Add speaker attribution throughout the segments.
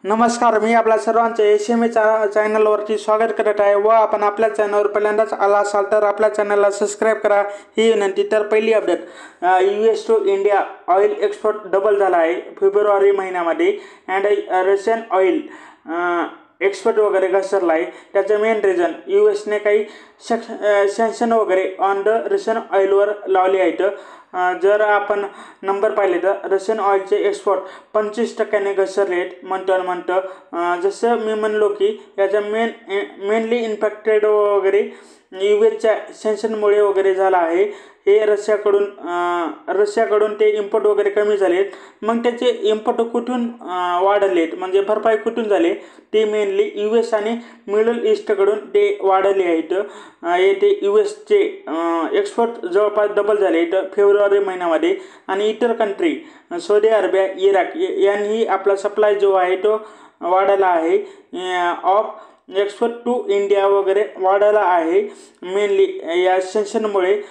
Speaker 1: नमस्कार, मी आपल्या सर्वांचे एस.एम.ए चॅनलवरती स्वागत करत आहे व आपण आपल्या चॅनलवर पहिल्यांदाच आला असाल तर आपल्या चॅनलला सबस्क्राईब करा ही विनंती। तर पहिली update, US to India oil export double झाला आहे फेब्रुवारी महिन्यामध्ये अँड रशियन ऑइल एक्सपोर्ट वगैरे घसरला आहे। त्याचं मेन रिझन USने काही सँक्शन वगैरे ऑन द रशियन ऑइलवर लावले आहेत। जर आपण नंबर पाहिले तर रशियन ऑइलचे एक्सपोर्ट 25% घसरले मंथ जसं मी म्हणलो की याचा मेनली इम्पॅक्टेड वगैरे USच्या सँक्शनमुळे वगैरे झाला आहे। हे रशियाकडून ते इम्पोर्ट वगैरे कमी झाले, मग त्याचे इम्पोर्ट कुठून वाढलेत म्हणजे भरपाई कुठून झाले ते मेनली US आणि मिडल ईस्टकडून ते वाढले आहेत। येथे USचे एक्सपोर्ट जवळपास डबल झाले फेब्रुवारी महिन्यामध्ये आणि इतर कंट्री सौदी अरेबिया, इराक यांनी आपला सप्लाय जो आहे तो वाढवला आहे। ऑफ एक्सपोर्ट टू इंडिया वगैरे वाढवला आहे मेनली या सँक्शनमुळे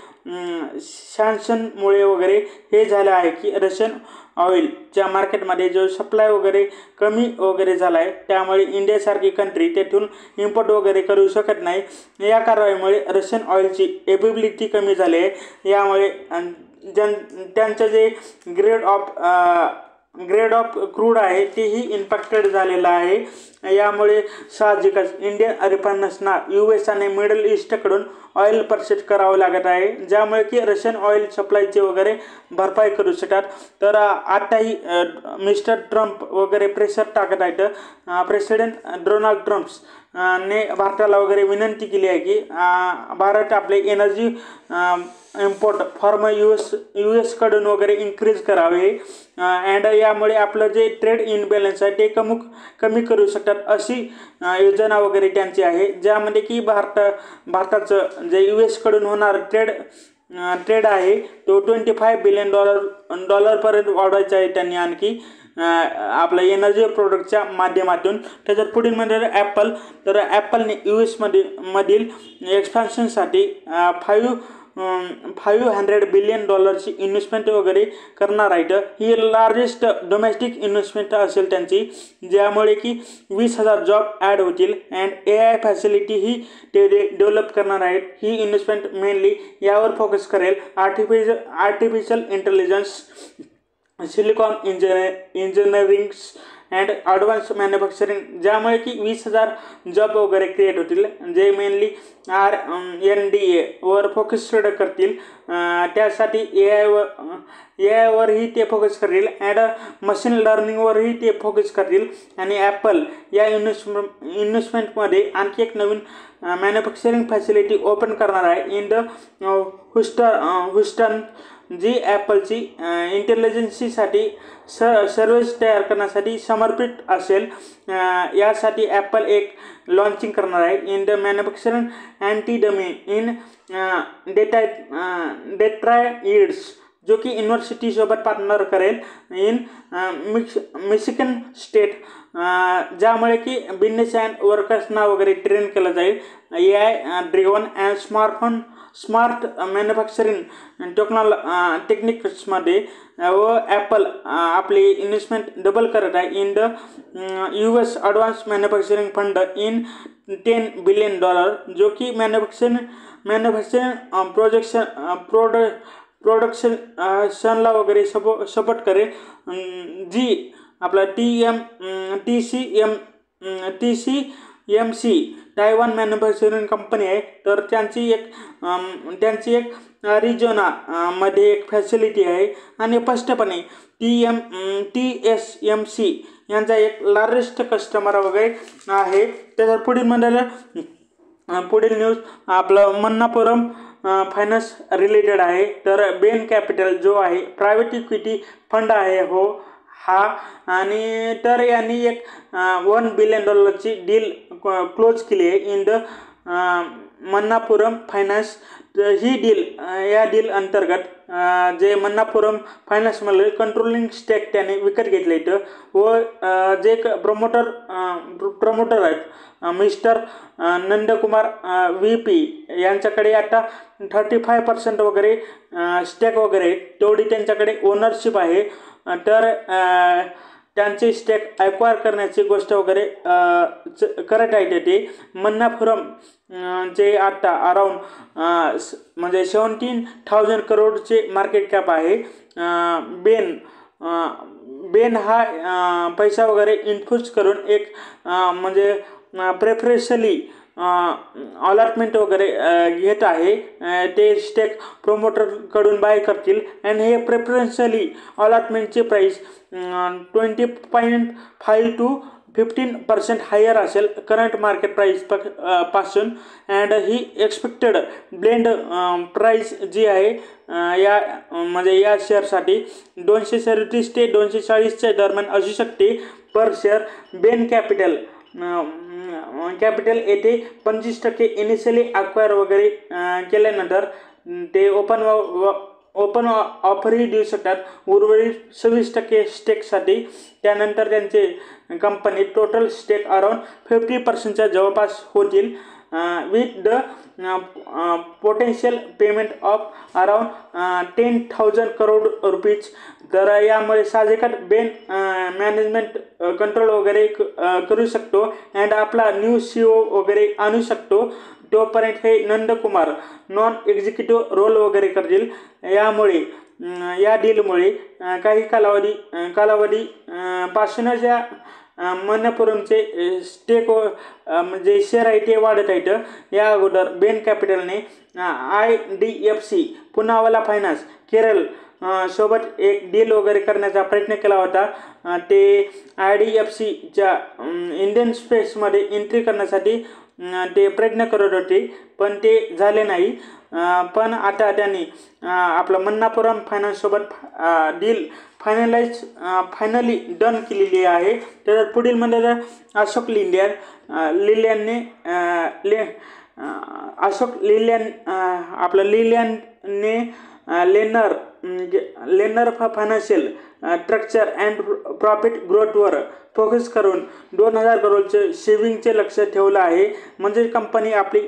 Speaker 1: वगैरे हे झालं आहे की रशियन ऑइलच्या मार्केटमध्ये जो सप्लाय वगैरे कमी वगैरे झाला आहे, त्यामुळे इंडियासारखी कंट्री तेथून इम्पोर्ट वगैरे करू शकत नाही। या कारणामुळे रशियन ऑइलची एबिलिटी कमी झाली आहे। यामुळे त्यांचं जे ग्रेड ऑफ क्रूड आहे तेही इम्पॅक्टेड झालेलं आहे। यामुळे साहजिकच इंडियन रिफायनर्सना US आणि मिडल ईस्टकडून ऑइल परचेस करावं लागत आहे, ज्यामुळे की रशियन ऑइल सप्लायचे वगैरे भरपाई करू शकतात। तर आताही मिस्टर ट्रम्प वगैरे प्रेशर टाकत आहेत। प्रेसिडेंट डोनाल्ड ट्रम्प्स ने भारताला वगैरे विनंती केली आहे की भारत आपले एनर्जी इम्पोर्ट फॉर्म US कडून वगैरे इन्क्रीज करावे अँड यामुळे आपलं जे ट्रेड इनबॅलन्स आहे ते कमी करू शकतात अशी योजना वगैरे त्यांची आहे, ज्यामध्ये की भारताचं जे US कडून होणार ट्रेड आहे तो $25 बिलियन पर्यंत वाढवायचा आहे त्यांनी आणखी आपल्या एनर्जी प्रोडक्टच्या माध्यमातून। त्याच्यात पुढील म्हणजे ॲपल, तर ॲपलने US मधील एक्सपान्शनसाठी $500 बिलियन इन्व्हेस्टमेंट वगैरे करणार आहेत। ही लार्जेस्ट डोमेस्टिक इन्व्हेस्टमेंट असेल त्यांची, ज्यामुळे की 20,000 जॉब ॲड होतील अँड AI फॅसिलिटी ही ते डेव्हलप करणार आहेत। ही इन्व्हेस्टमेंट मेनली यावर फोकस करेल, artificial intelligence, silicon engineerings and advance manufacturing, ज्यामुळे की 20,000 जॉब वगैरे क्रिएट होतील, जे मेनली R&D वर फोकस्ड करतील। त्यासाठी AI वरही ते फोकस करतील अँड मशीन लर्निंगवरही ते फोकस करतील। आणि ॲपल या इन्व्हेस्टमेंटमध्ये आणखी एक नवीन मॅन्युफॅक्चरिंग फॅसिलिटी ओपन करणार आहे इन द ह्युस्टन, जी ॲपलची इंटेलिजन्सीसाठी सर्व्हिस तयार करण्यासाठी समर्पित असेल। यासाठी ॲपल एक लॉन्चिंग करणार आहे in the manufacturing anti-dummy in Detroit, जो की युनिव्हर्सिटीसोबत पार्टनर करेल इन मिशिगन स्टेट, ज्यामुळे की बिझनेस अँड वर्कर्सना वगैरे ट्रेन केलं जाईल AI driven and smart manufacturing टेक्निक्समध्ये। व ॲपल आपली इन्व्हेस्टमेंट डबल करत आहे in the US advance manufacturing fund in $10 billion, जो की मॅन्युफॅक्चरिंग प्रोडक्शनला वगैरे सपोर्ट करेल, जी आपला TCMC तायवान मॅन्युफॅक्चरिंग कंपनी आहे। तर त्यांची एक अरिझोना मध्ये एक फॅसिलिटी आहे आणि स्पष्टपणे TSMC यांचा एक लार्जेस्ट कस्टमर वगैरे आहे। त्याच्या पुढील न्यूज आपलं मन्नापुरम फायनान्स रिलेटेड आहे। तर बेन कॅपिटल जो आहे प्रायव्हेट इक्विटी फंड आहे हा, आणि तर यांनी एक $1 बिलियन डील क्लोज केली आहे इन द मन्नापुरम फायनान्स। या डील अंतर्गत जे मन्नापुरम फायनान्समध्ये कंट्रोलिंग स्टेक त्याने विकत घेतले व जे प्रमोटर आहेत मिस्टर नंदकुमार VP यांच्याकडे आता 35% वगैरे स्टेक वगैरे तेवढी त्यांच्याकडे ओनरशिप आहे। तर त्यांचे स्टेक ॲक्वायर करण्याची गोष्ट वगैरे करत आहेत. ते मन्नापुरम जे आता अराऊंड म्हणजे 17,000 करोडचे मार्केट कॅप आहे. बेन हा पैसा वगैरे इन्फ्यूज करून एक म्हणजे प्रेफरेन्शियली अलॉटमेंट वगैरे घेत आहे. ते स्टेक प्रोमोटरकडून बाय करतील आणि हे प्रेफरेन्शियली अलॉटमेंटची प्राईस 20.5 to 15% हायर असेल करंट मार्केट प्राईस पासून. अँड ही एक्सपेक्टेड ब्लेंड प्राईस जी आहे या म्हणजे या शेअरसाठी 237 ते 240च्या दरम्यान असू शकते पर शेअर. बेन कॅपिटल येथे 25% इनिशियली अक्वायर वगैरे केल्यानंतर ते ओपन ऑफरही देऊ शकतात उर्वरित 26% स्टेकसाठी. त्यानंतर त्यांचे कंपनी टोटल स्टेक अराउंड 50%च्या जवळपास होतील with the potential payment of around 10,000 crore rupees. तर यामुळे साहजिकच बेन मॅनेजमेंट कंट्रोल वगैरे करू शकतो अँड आपला न्यू CEO वगैरे आणू शकतो. तोपर्यंत हे नंदकुमार नॉन एक्झिक्युटिव्ह रोल वगैरे करतील. यामुळे या डीलमुळे काही कालावधी पासूनच या मन्नापुरमचे स्टेक म्हणजे शेअर आहे ते वाढत आहेत. या अगोदर बेन कॅपिटलने IDFC पुनावाला फायनान्स केरळ सोबत एक डील वगैरे करण्याचा प्रयत्न केला होता. ते IDFCच्या इंडियन स्पेसमध्ये एंट्री करण्यासाठी ते प्रयत्न करत होते पण ते झाले नाही. पण आता त्यांनी आपलं मन्नापुरम फायनान्ससोबत डील फायनली डन केलेली आहे. तर पुढील म्हणजे अशोक लिलॅनने लेनर फायनान्शियल स्ट्रक्चर अँड प्रॉफिट ग्रोथवर फोकस करून 2,000 करोडचे सेव्हिंगचे लक्ष ठेवलं आहे. म्हणजे कंपनी आपली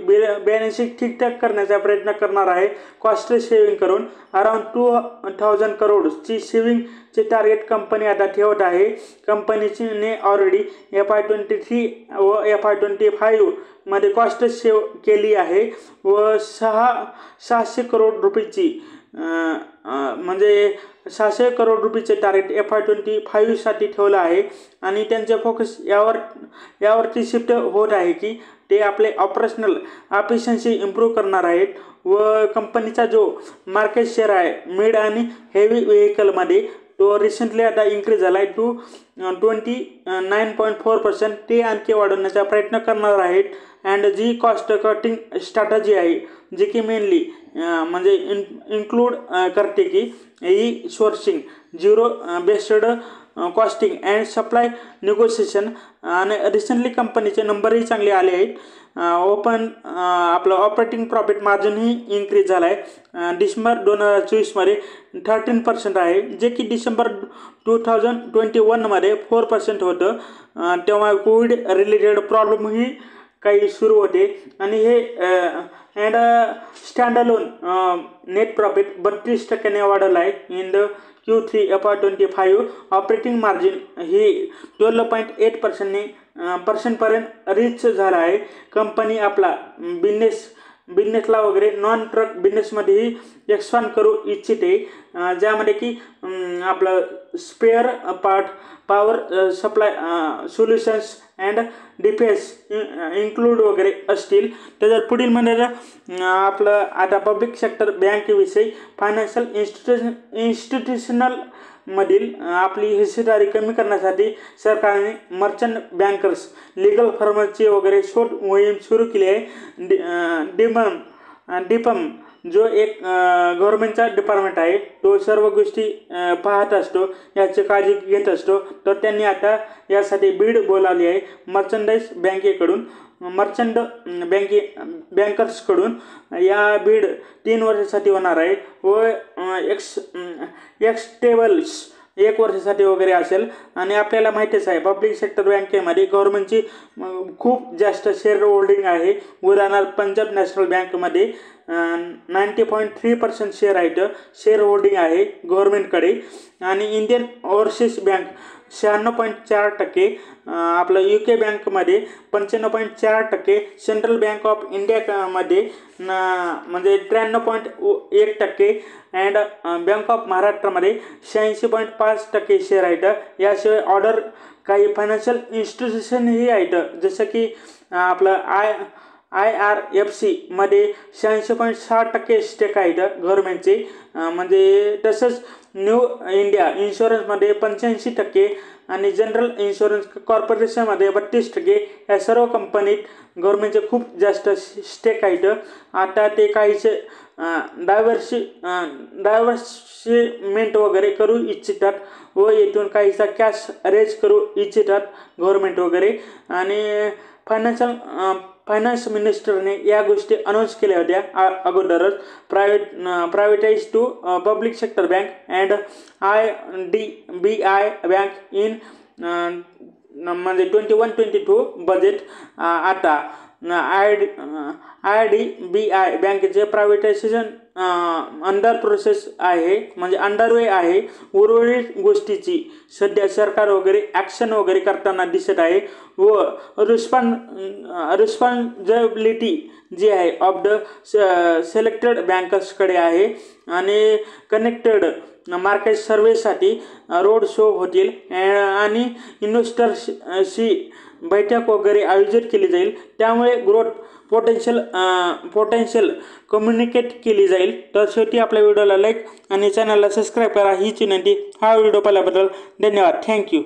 Speaker 1: बॅलन्स शीट ठीकठाक करण्याचा प्रयत्न करणार आहे. कॉस्ट सेव्हिंग करून अराउंड 2,000 करोडची सेव्हिंगचे टार्गेट कंपनी आता ठेवत आहे. कंपनीने ऑलरेडी FY23 व FY25 मध्ये कॉस्ट सेव्ह केली आहे व 600 करोड रुपयाची म्हणजे 600 करोड रुपयाचे टार्गेट FY25 साठी ठेवलं आहे. आणि त्यांचे फोकस यावरती शिफ्ट होत आहे की ते आपले ऑपरेशनल एफिशियन्सी इम्प्रूव्ह करणार आहेत व कंपनीचा जो मार्केट शेअर आहे मिड आणि हेवी व्हेकलमध्ये तो रिसेंटली आता इन्क्रीज झाला आहे टू 29.4%. ते आणखी वाढवण्याचा प्रयत्न करणार आहेत. अँड जी कॉस्ट कटिंग स्ट्रॅटजी आहे जी की मेनली म्हणजे इन्क्लूड करते की e sourcing, zero based costing and supply negotiation. आणि रिसेंटली कंपनीचे नंबरही चांगले आले आहेत. आपलं ऑपरेटिंग प्रॉफिट मार्जिनही इन्क्रीज झाला आहे. डिसेंबर 2024 13% आहे जे की डिसेंबर 2021 4% होतं. तेव्हा कोविड रिलेटेड प्रॉब्लेमही काही सुरू होते. आणि हे अँड स्टँडअलोन नेट प्रॉफिट 32% वाढलं आहे in the Q3 FY25. Operating margin ही 12.8% पर्यंत रीच झाला आहे. कंपनी आपला बिझनेसला वगैरे नॉन ट्रक बिझनेसमध्येही एक्सपांड करू इच्छिते ज्यामध्ये की आपलं spare part, power supply solutions and defence include वगैरे असतील. त्याच्या पुढील म्हणजे आपलं आता पब्लिक सेक्टर बँकेविषयी फायनान्शियल इन्स्टिट्यूशनल मधील आपली हिस्सेदारी कमी करण्यासाठी सरकारने मर्चंट बँकर्स लीगल फर्मची वगैरे शोध मोहीम सुरू केली आहे. डिपम जो एक गव्हर्नमेंटचा डिपार्टमेंट आहे तो सर्व गोष्टी पाहत असतो, याची काळजी घेत असतो. तर त्यांनी आता यासाठी बीड बोलावली आहे मर्चंडाईज बँकर्सकडून. या बीड 3 वर्षासाठी होणार आहे व एक्स्टेबल्स 1 वर्षासाठी वगैरे असेल. आणि आपल्याला माहितीच आहे पब्लिक सेक्टर बँकेमध्ये गव्हर्नमेंटची खूप जास्त शेअर होल्डिंग आहे. उदाहरणार्थ पंजाब नॅशनल बँकमध्ये 90.3% शेअर होल्डिंग आहे गव्हर्नमेंटकडे. आणि इंडियन ओव्हरसीज बँक 96.4%, आपलं UK बँकमध्ये 95.4%, सेंट्रल बँक ऑफ इंडियामध्ये म्हणजे 93.1% अँड बँक ऑफ महाराष्ट्रामध्ये 86.5% शेअर आहेत. याशिवाय ऑर्डर काही फायनान्शियल इन्स्टिट्यूशनही आहेत, जसं की आपलं IRFC मध्ये 86.6% स्टेक आहेत गव्हर्नमेंटचे. म्हणजे तसंच न्यू इंडिया इन्शुरन्समध्ये 85% आणि जनरल इन्शुरन्स कॉर्पोरेशनमध्ये 32%. या सर्व कंपनीत गव्हर्नमेंटचे खूप जास्त स्टेक आहेत. आता ते काहीचे डायव्हर्सिमेंट वगैरे करू इच्छितात व येथून काहीचा कॅश रेज करू इच्छितात गव्हर्नमेंट वगैरे. आणि फायनान्स मिनिस्टरने या गोष्टी अनाऊन्स केल्या होत्या अगोदरच. Privatize two public sector bank and IDBI bank in म्हणजे 21-22 बजेट. आता IDBI बँकेचे प्रायव्हेटायझेशन अंडर प्रोसेस आहे, म्हणजे अंडरवे आहे. उर्वरित गोष्टीची सध्या सरकार वगैरे ॲक्शन वगैरे करताना दिसत आहे व रिस्पॉन्सिबिलिटी जी आहे ऑफ द सिलेक्टेड बँकर्सकडे आहे. आणि कनेक्टेड मार्केट सर्वेसाठी रोड शो होतील आणि इन्व्हेस्टर्सशी बैठक वगैरे आयोजित केली जाईल. त्यामुळे ग्रोथ पोटेन्शियल कम्युनिकेट केली जाईल. तर शेवटी आपल्या व्हिडिओला लाईक आणि चॅनलला सबस्क्राईब करा हीच विनंती. हा व्हिडिओ पाहिल्याबद्दल धन्यवाद. थँक्यू.